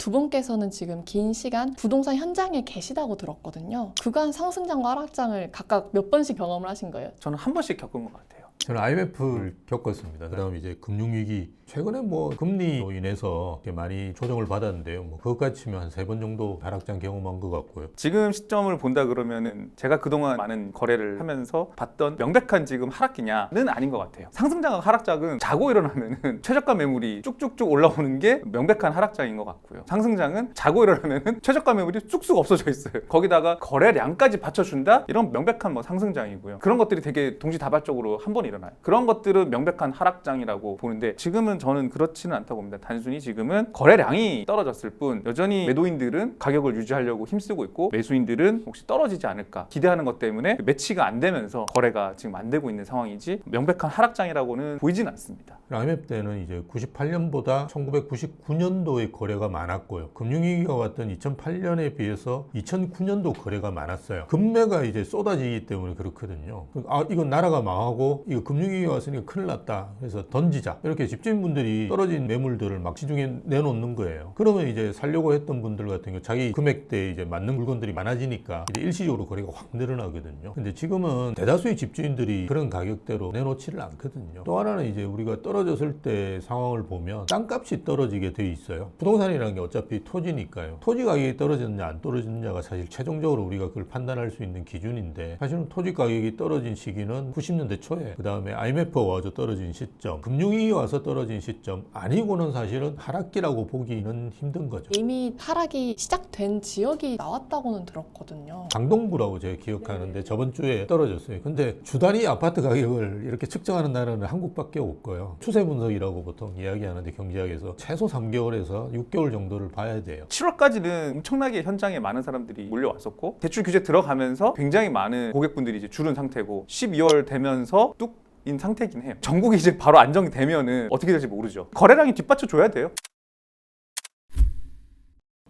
두 분께서는 지금 긴 시간 부동산 현장에 계시다고 들었거든요. 그간 상승장과 하락장을 각각 몇 번씩 경험을 하신 거예요? 저는 한 번씩 겪은 것 같아요. 저는 IMF를 겪었습니다. 그다음에 이제 금융위기, 최근에 뭐 금리로 인해서 많이 조정을 받았는데요. 뭐 그것까지 치면 한 3번 정도 하락장 경험한 것 같고요. 지금 시점을 본다 그러면은 제가 그동안 많은 거래를 하면서 봤던 명백한 지금 하락기냐는 아닌 것 같아요. 상승장과 하락장은 자고 일어나면은 최저가 매물이 쭉쭉쭉 올라오는 게 명백한 하락장인 것 같고요. 상승장은 자고 일어나면은 최저가 매물이 쑥쑥 없어져 있어요. 거기다가 거래량까지 받쳐준다? 이런 명백한 뭐 상승장이고요. 그런 것들이 되게 동시다발적으로 한 번 일어나요. 그런 것들은 명백한 하락장이라고 보는데 지금은 저는 그렇지는 않다고 봅니다. 단순히 지금은 거래량이 떨어졌을 뿐 여전히 매도인들은 가격을 유지하려고 힘쓰고 있고 매수인들은 혹시 떨어지지 않을까 기대하는 것 때문에 매치가 안 되면서 거래가 지금 안 되고 있는 상황이지 명백한 하락장이라고는 보이지는 않습니다. IMF 때는 이제 98년보다 1999년도에 거래가 많았고요. 금융위기가 왔던 2008년에 비해서 2009년도 거래가 많았어요. 금매가 이제 쏟아지기 때문에 그렇거든요. 이건 나라가 망하고 이거 금융위기가 왔으니까 큰일 났다. 그래서 던지자. 이렇게 집주인분들이 떨어진 매물들을 막 시중에 내놓는 거예요. 그러면 이제 살려고 했던 분들 같은 경우 자기 금액대에 이제 맞는 물건들이 많아지니까 이제 일시적으로 거래가 확 늘어나거든요. 근데 지금은 대다수의 집주인들이 그런 가격대로 내놓지를 않거든요. 또 하나는 이제 우리가 떨어졌을 때 상황을 보면 땅값이 떨어지게 돼 있어요. 부동산이라는 게 어차피 토지니까요. 토지 가격이 떨어졌냐 안 떨어졌냐가 사실 최종적으로 우리가 그걸 판단할 수 있는 기준인데 사실은 토지 가격이 떨어진 시기는 90년대 초에 그 다음에 IMF가 와서 떨어진 시점, 금융위기 와서 떨어진 시점 아니고는 사실은 하락기라고 보기는 힘든 거죠. 이미 하락이 시작된 지역이 나왔다고는 들었거든요. 강동구라고 제가 기억하는데 저번 주에 떨어졌어요. 근데 주 단위 아파트 가격을 이렇게 측정하는 나라는 한국밖에 없고요. 추세 분석이라고 보통 이야기하는데 경제학에서 최소 3개월에서 6개월 정도를 봐야 돼요. 7월까지는 엄청나게 현장에 많은 사람들이 몰려왔었고 대출 규제 들어가면서 굉장히 많은 고객분들이 이제 줄은 상태고 12월 되면서 뚝인 상태이긴 해요. 전국이 이제 바로 안정이 되면은 어떻게 될지 모르죠. 거래량이 뒷받쳐 줘야 돼요.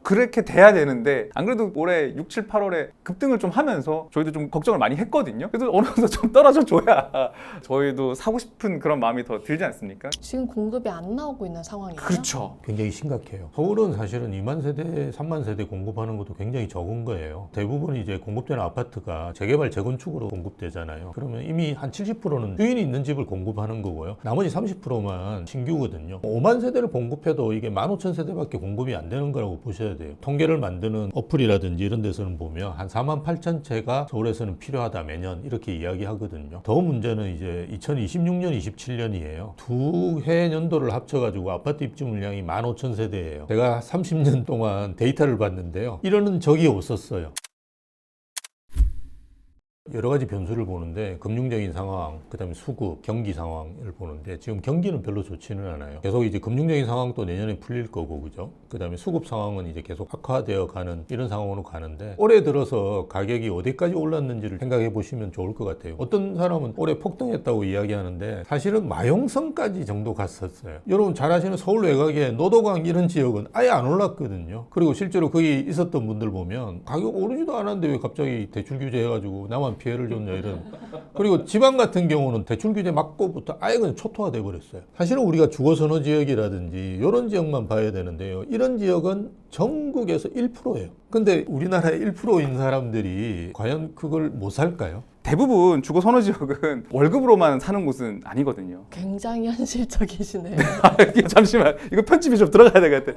그렇게 돼야 되는데 안 그래도 올해 6, 7, 8월에 급등을 좀 하면서 저희도 좀 걱정을 많이 했거든요. 그래서 어느 정도 좀 떨어져 줘야 저희도 사고 싶은 그런 마음이 더 들지 않습니까? 지금 공급이 안 나오고 있는 상황이에요. 그렇죠. 굉장히 심각해요. 서울은 사실은 2만 세대, 3만 세대 공급하는 것도 굉장히 적은 거예요. 대부분 이제 공급되는 아파트가 재개발, 재건축으로 공급되잖아요. 그러면 이미 한 70%는 주인이 있는 집을 공급하는 거고요. 나머지 30%만 신규거든요. 5만 세대를 공급해도 이게 15,000세대밖에 공급이 안 되는 거라고 보셔야 돼요. 통계를 만드는 어플이라든지 이런 데서는 보면 한 4만 8천 채가 서울에서는 필요하다 매년 이렇게 이야기하거든요. 더 문제는 이제 2026년, 27년이에요. 두 해 연도를 합쳐가지고 아파트 입주 물량이 15,000세대예요. 제가 30년 동안 데이터를 봤는데요. 이러는 적이 없었어요. 여러 가지 변수를 보는데 금융적인 상황, 그 다음에 수급, 경기 상황을 보는데 지금 경기는 별로 좋지는 않아요. 계속 이제 금융적인 상황도 내년에 풀릴 거고, 그죠? 그 다음에 수급 상황은 이제 계속 악화되어 가는 이런 상황으로 가는데 올해 들어서 가격이 어디까지 올랐는지를 생각해 보시면 좋을 것 같아요. 어떤 사람은 올해 폭등했다고 이야기하는데 사실은 마용성까지 정도 갔었어요. 여러분 잘 아시는 서울 외곽의 노도강 이런 지역은 아예 안 올랐거든요. 그리고 실제로 거기 있었던 분들 보면 가격 오르지도 않았는데 왜 갑자기 대출 규제 해가지고 나만 피해를 줬냐 이런. 그리고 지방 같은 경우는 대출 규제 맞고부터 아예 그냥 초토화돼 버렸어요. 사실은 우리가 주거선호 지역이라든지 이런 지역만 봐야 되는데요. 이런 지역은 전국에서 1%예요. 근데 우리나라의 1%인 사람들이 과연 그걸 못 살까요? 대부분 주거 선호 지역은 월급으로만 사는 곳은 아니거든요. 굉장히 현실적이시네요. 잠시만, 이거 편집이 좀 들어가야 되겠다.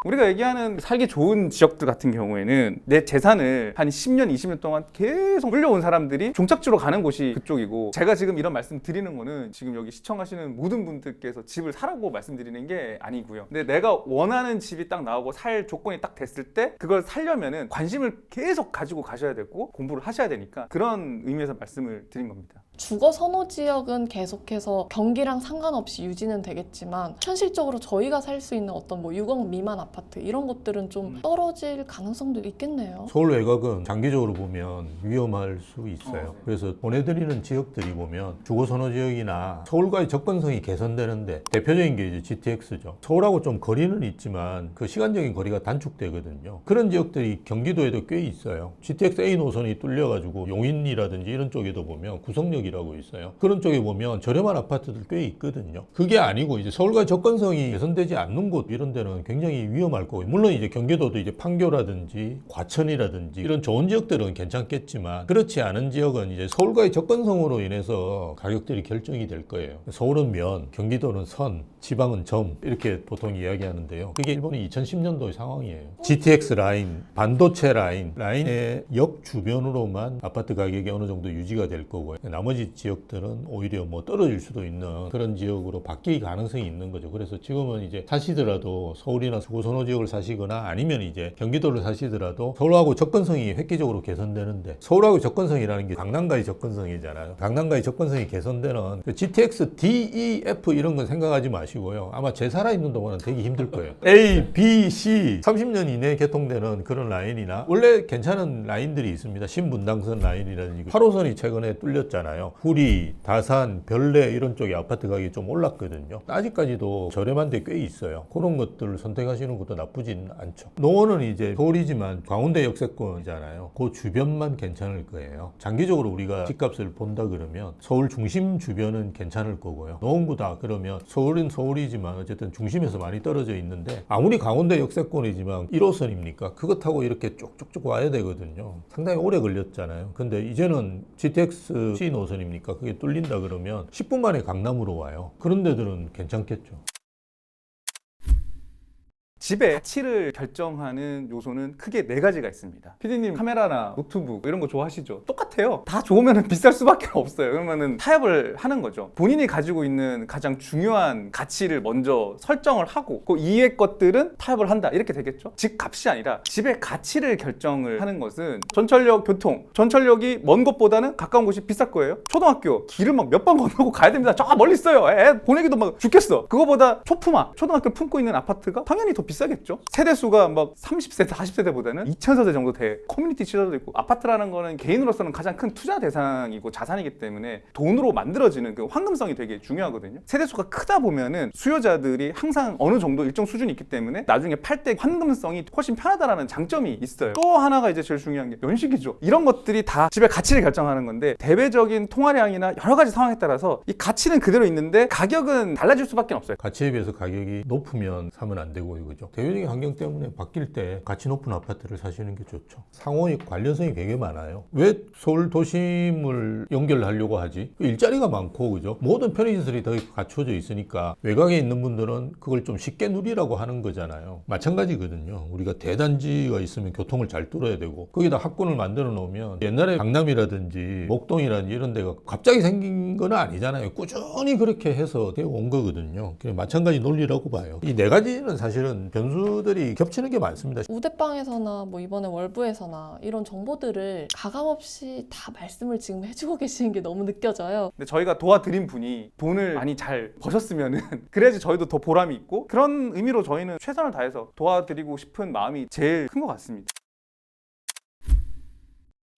우리가 얘기하는 살기 좋은 지역들 같은 경우에는 내 재산을 한 10년, 20년 동안 계속 불려온 사람들이 종착지로 가는 곳이 그쪽이고, 제가 지금 이런 말씀 드리는 거는 지금 여기 시청하시는 모든 분들께서 집을 사라고 말씀드리는 게 아니고요. 근데 내가 원하는 집이 딱 나오고 살 조건이 딱 됐을 때 그걸 살려면은 관심을 계속 가지고 가셔야 되고 공부를 하셔야 되니까 그런 의미에서 말씀을 드린 겁니다. 주거 선호 지역은 계속해서 경기랑 상관없이 유지는 되겠지만 현실적으로 저희가 살 수 있는 어떤 뭐 6억 미만 아파트 이런 것들은 좀 떨어질 가능성도 있겠네요. 서울 외곽은 장기적으로 보면 위험할 수 있어요. 그래서 보내드리는 지역들이 보면 주거선호 지역이나 서울과의 접근성이 개선되는데 대표적인 게 이제 GTX죠. 서울하고 좀 거리는 있지만 그 시간적인 거리가 단축되거든요. 그런 지역들이 경기도에도 꽤 있어요. GTX A 노선이 뚫려가지고 용인이라든지 이런 쪽에도 보면 구성력이 지역이라고 있어요. 그런 쪽에 보면 저렴한 아파트들 꽤 있거든요. 그게 아니고 이제 서울과의 접근성이 개선되지 않는 곳 이런 데는 굉장히 위험할 거고요. 물론 이제 경기도도 이제 판교라든지 과천이라든지 이런 좋은 지역들은 괜찮겠지만 그렇지 않은 지역은 이제 서울과의 접근성으로 인해서 가격들이 결정이 될 거예요. 서울은 면, 경기도는 선, 지방은 점 이렇게 보통 이야기하는데요. 그게 일본의 2010년도의 상황이에요. GTX 라인, 반도체 라인의 역 주변으로만 아파트 가격이 어느 정도 유지가 될 거고요. 나머지 지역들은 오히려 뭐 떨어질 수도 있는 그런 지역으로 바뀔 가능성이 있는 거죠. 그래서 지금은 이제 사시더라도 서울이나 고선호 지역을 사시거나 아니면 이제 경기도를 사시더라도 서울하고 접근성이 획기적으로 개선되는데, 서울하고 접근성이라는 게 강남과의 접근성이잖아요. 강남과의 접근성이 개선되는 그 GTX, D, E, F 이런 건 생각하지 마시고요. 아마 제 살아있는 동안은 되게 힘들 거예요. A, B, C 30년 이내에 개통되는 그런 라인이나 원래 괜찮은 라인들이 있습니다. 신분당선 라인이라든지 8호선이 최근에 뚫렸잖아요. 구리, 다산, 별내 이런 쪽에 아파트 가격이 좀 올랐거든요. 아직까지도 저렴한 데 꽤 있어요. 그런 것들을 선택하시는 것도 나쁘진 않죠. 노원은 이제 서울이지만 광운대 역세권이잖아요. 그 주변만 괜찮을 거예요. 장기적으로 우리가 집값을 본다 그러면 서울 중심 주변은 괜찮을 거고요. 노원구다 그러면 서울은 서울이지만 어쨌든 중심에서 많이 떨어져 있는데, 아무리 강원도 역세권이지만 1호선입니까? 그거 타고 이렇게 쭉쭉쭉 와야 되거든요. 상당히 오래 걸렸잖아요. 근데 이제는 GTX C 노선입니까? 그게 뚫린다 그러면 10분 만에 강남으로 와요. 그런 데들은 괜찮겠죠. 집의 가치를 결정하는 요소는 크게 4가지가 있습니다. PD님 카메라나 노트북 이런 거 좋아하시죠? 똑같아요. 다 좋으면 비쌀 수밖에 없어요. 그러면은 타협을 하는 거죠. 본인이 가지고 있는 가장 중요한 가치를 먼저 설정을 하고 그 이외의 것들은 타협을 한다 이렇게 되겠죠. 집 값이 아니라 집의 가치를 결정을 하는 것은 전철역 교통, 전철역이 먼 곳보다는 가까운 곳이 비쌀 거예요. 초등학교 길을 막 몇 번 건너고 가야 됩니다. 저 멀리 있어요. 애 보내기도 막 죽겠어. 그거보다 초품화 초등학교 품고 있는 아파트가 당연히 더 비싸겠죠. 세대수가 막 30세대, 40세대보다는 2000세대 정도 돼. 커뮤니티 시설도 있고, 아파트라는 거는 개인으로서는 가장 큰 투자 대상이고 자산이기 때문에 돈으로 만들어지는 그 황금성이 되게 중요하거든요. 세대수가 크다 보면은 수요자들이 항상 어느 정도 일정 수준이 있기 때문에 나중에 팔 때 황금성이 훨씬 편하다라는 장점이 있어요. 또 하나가 이제 제일 중요한 게 연식이죠. 이런 것들이 다 집의 가치를 결정하는 건데, 대외적인 통화량이나 여러 가지 상황에 따라서 이 가치는 그대로 있는데 가격은 달라질 수밖에 없어요. 가치에 비해서 가격이 높으면 사면 안 되고 이거죠. 대외적인 환경 때문에 바뀔 때 가치 높은 아파트를 사시는 게 좋죠. 상호의 관련성이 되게 많아요. 왜 서울 도심을 연결하려고 하지? 일자리가 많고, 그죠? 모든 편의시설이 더 갖춰져 있으니까 외곽에 있는 분들은 그걸 좀 쉽게 누리라고 하는 거잖아요. 마찬가지거든요. 우리가 대단지가 있으면 교통을 잘 뚫어야 되고, 거기다 학군을 만들어 놓으면, 옛날에 강남이라든지 목동이라든지 이런 데가 갑자기 생긴 건 아니잖아요. 꾸준히 그렇게 해서 되어 온 거거든요. 마찬가지 논리라고 봐요. 이 4가지는 사실은 변수들이 겹치는 게 많습니다. 우대방에서나 뭐 이번에 월부에서나 이런 정보들을 가감없이 다 말씀을 지금 해주고 계시는 게 너무 느껴져요. 근데 저희가 도와드린 분이 돈을 많이 잘 버셨으면은 그래야지 저희도 더 보람이 있고, 그런 의미로 저희는 최선을 다해서 도와드리고 싶은 마음이 제일 큰 것 같습니다.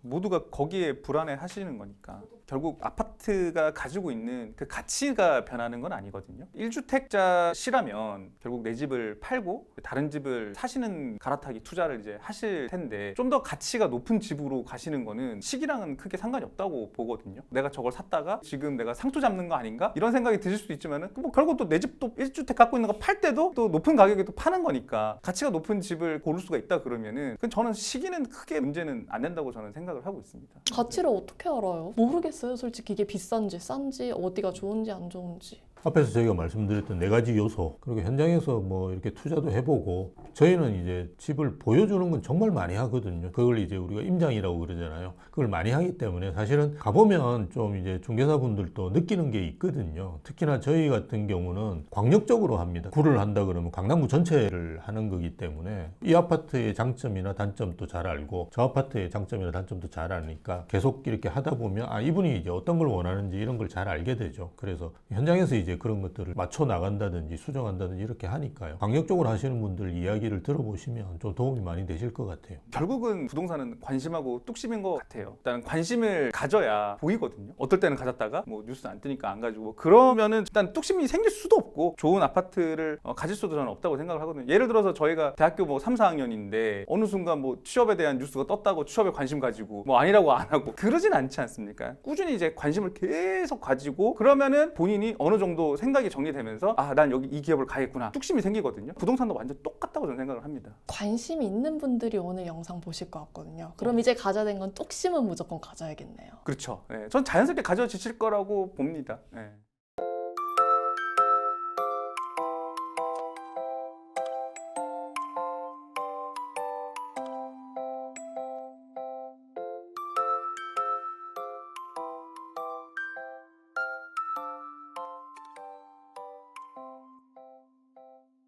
모두가 거기에 불안해 하시는 거니까 결국 아파트가 가지고 있는 그 가치가 변하는 건 아니거든요. 1주택자시라면 결국 내 집을 팔고 다른 집을 사시는 갈아타기 투자를 이제 하실 텐데, 좀 더 가치가 높은 집으로 가시는 거는 시기랑은 크게 상관이 없다고 보거든요. 내가 저걸 샀다가 지금 내가 상투 잡는 거 아닌가? 이런 생각이 드실 수도 있지만은 뭐 결국 또 내 집도 1주택 갖고 있는 거 팔 때도 또 높은 가격에 또 파는 거니까 가치가 높은 집을 고를 수가 있다 그러면은 저는 시기는 크게 문제는 안 된다고 저는 생각을 하고 있습니다. 가치를 어떻게 알아요? 모르겠어요. 솔직히 이게 비싼지 싼지 어디가 좋은지 안 좋은지. 앞에서 저희가 말씀드렸던 4가지 요소, 그리고 현장에서 뭐 이렇게 투자도 해보고, 저희는 이제 집을 보여주는 건 정말 많이 하거든요. 그걸 이제 우리가 임장이라고 그러잖아요. 그걸 많이 하기 때문에 사실은 가보면 좀 이제 중개사분들도 느끼는 게 있거든요. 특히나 저희 같은 경우는 광역적으로 합니다. 구를 한다 그러면 강남구 전체를 하는 거기 때문에 이 아파트의 장점이나 단점도 잘 알고 저 아파트의 장점이나 단점도 잘 아니까 계속 이렇게 하다 보면 이분이 이제 어떤 걸 원하는지 이런 걸 잘 알게 되죠. 그래서 현장에서 이제 이제 그런 것들을 맞춰 나간다든지 수정한다든지 이렇게 하니까요. 강력적으로 하시는 분들 이야기를 들어보시면 좀 도움이 많이 되실 것 같아요. 결국은 부동산은 관심하고 뚝심인 것 같아요. 일단 관심을 가져야 보이거든요. 어떨 때는 가졌다가 뭐 뉴스 안 뜨니까 안 가지고 그러면은 일단 뚝심이 생길 수도 없고 좋은 아파트를 가질 수도 저는 없다고 생각을 하거든요. 예를 들어서 저희가 대학교 뭐 3, 4학년인데 어느 순간 뭐 취업에 대한 뉴스가 떴다고 취업에 관심 가지고 뭐 아니라고 안 하고 그러진 않지 않습니까? 꾸준히 이제 관심을 계속 가지고 그러면은 본인이 어느 정도 생각이 정리되면서 아, 난 여기 이 기업을 가겠구나. 뚝심이 생기거든요. 부동산도 완전 똑같다고 저는 생각을 합니다. 관심이 있는 분들이 오늘 영상 보실 것 같거든요. 그럼 이제 가져야 되는 건 뚝심은 무조건 가져야겠네요. 그렇죠. 전 자연스럽게 가져지실 거라고 봅니다. 네.